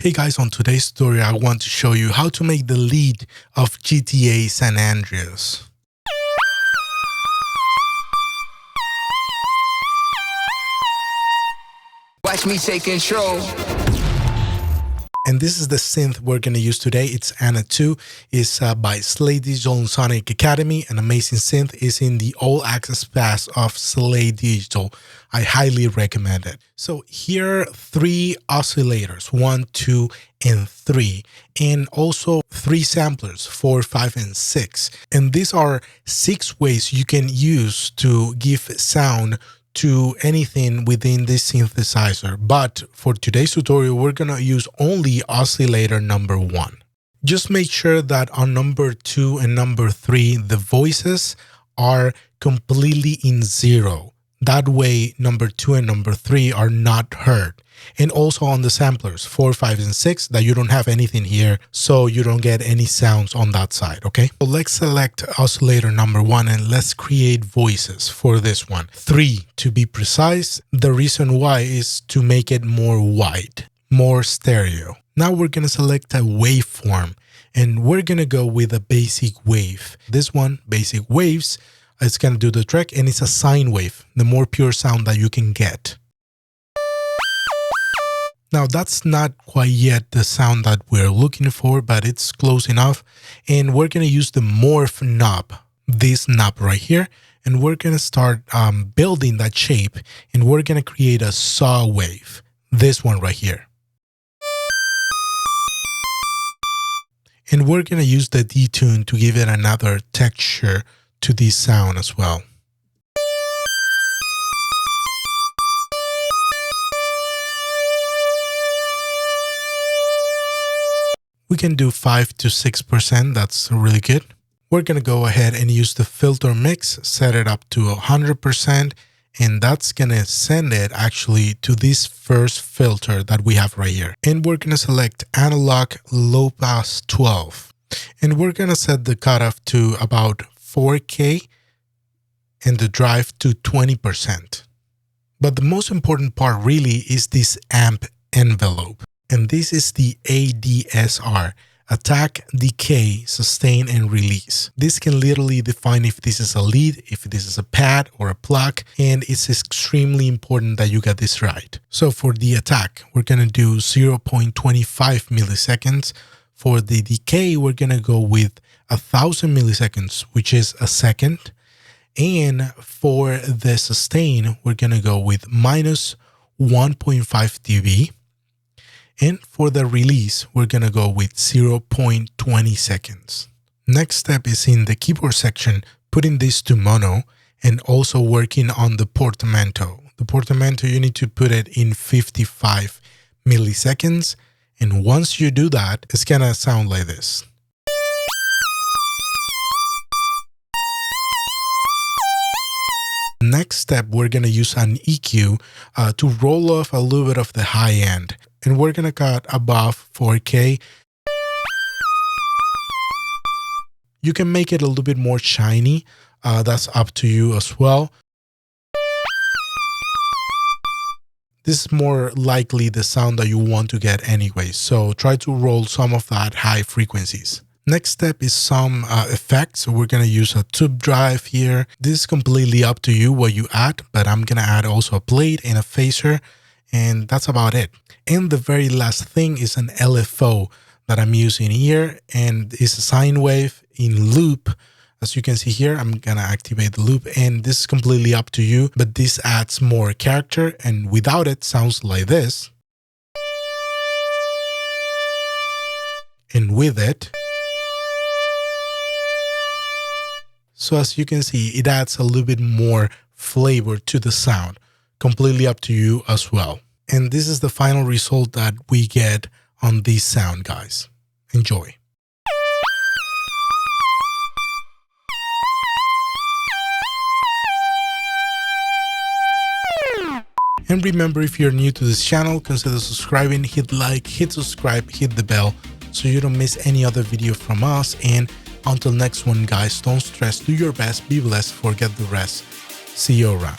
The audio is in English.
Hey guys, on today's tutorial I want to show you how to make the lead of GTA San Andreas. Watch me take control. And this is the synth we're going to use today. It's Ana2. It's by Lead Digital Sonic Academy. An amazing synth. Is in the all access pass of Lead Digital. I highly recommend it. So here are 3 oscillators, 1, 2, and 3. And also 3 samplers, 4, 5, and 6. And these are 6 ways you can use to give sound to anything within this synthesizer. But for today's tutorial, we're going to use only oscillator number 1. Just make sure that on number 2 and number 3, the voices are completely in 0. That way, number 2 and number 3 are not heard. And also on the samplers, 4, 5, and 6, that you don't have anything here, so you don't get any sounds on that side, okay? So let's select oscillator number 1 and let's create voices for this one. 3 to be precise. The reason why is to make it more wide, more stereo. Now we're gonna select a waveform and we're gonna go with a basic wave. This one, basic waves, it's gonna do the trick, and it's a sine wave, the more pure sound that you can get. Now that's not quite yet the sound that we're looking for, but it's close enough. And we're going to use the morph knob, this knob right here. And we're going to start building that shape, and we're going to create a saw wave, this one right here. And we're going to use the detune to give it another texture to this sound as well. We can do 5 to 6%. That's really good. We're going to go ahead and use the filter mix, set it up to 100%. And that's going to send it actually to this first filter that we have right here. And we're going to select analog low pass 12. And we're going to set the cutoff to about 4K and the drive to 20%. But the most important part really is this amp envelope. And this is the ADSR, attack, decay, sustain, and release. This can literally define if this is a lead, if this is a pad or a pluck, and it's extremely important that you get this right. So for the attack, we're going to do 0.25 milliseconds. For the decay, we're going to go with 1,000 milliseconds, which is a second. And for the sustain, we're going to go with minus 1.5 dB. And for the release, we're going to go with 0.20 seconds. Next step is in the keyboard section, putting this to mono and also working on the Portamento. The Portamento, you need to put it in 55 milliseconds. And once you do that, it's going to sound like this. Next step, we're going to use an EQ to roll off a little bit of the high end. And we're going to cut above 4K. You can make it a little bit more shiny. That's up to you as well. This is more likely the sound that you want to get anyway. So try to roll some of that high frequencies. Next step is some effects. So we're going to use a tube drive here. This is completely up to you what you add, but I'm going to add also a plate and a phaser. And that's about it. And the very last thing is an LFO that I'm using here, and it's a sine wave in loop. As you can see here, I'm gonna activate the loop, and this is completely up to you, but this adds more character, and without it sounds like this. And with it. So as you can see, it adds a little bit more flavor to the sound. Completely up to you as well. And this is the final result that we get on this sound, guys. Enjoy. And remember, if you're new to this channel, consider subscribing, hit like, hit subscribe, hit the bell so you don't miss any other video from us. And until next one, guys, don't stress, do your best, be blessed, forget the rest. See you around.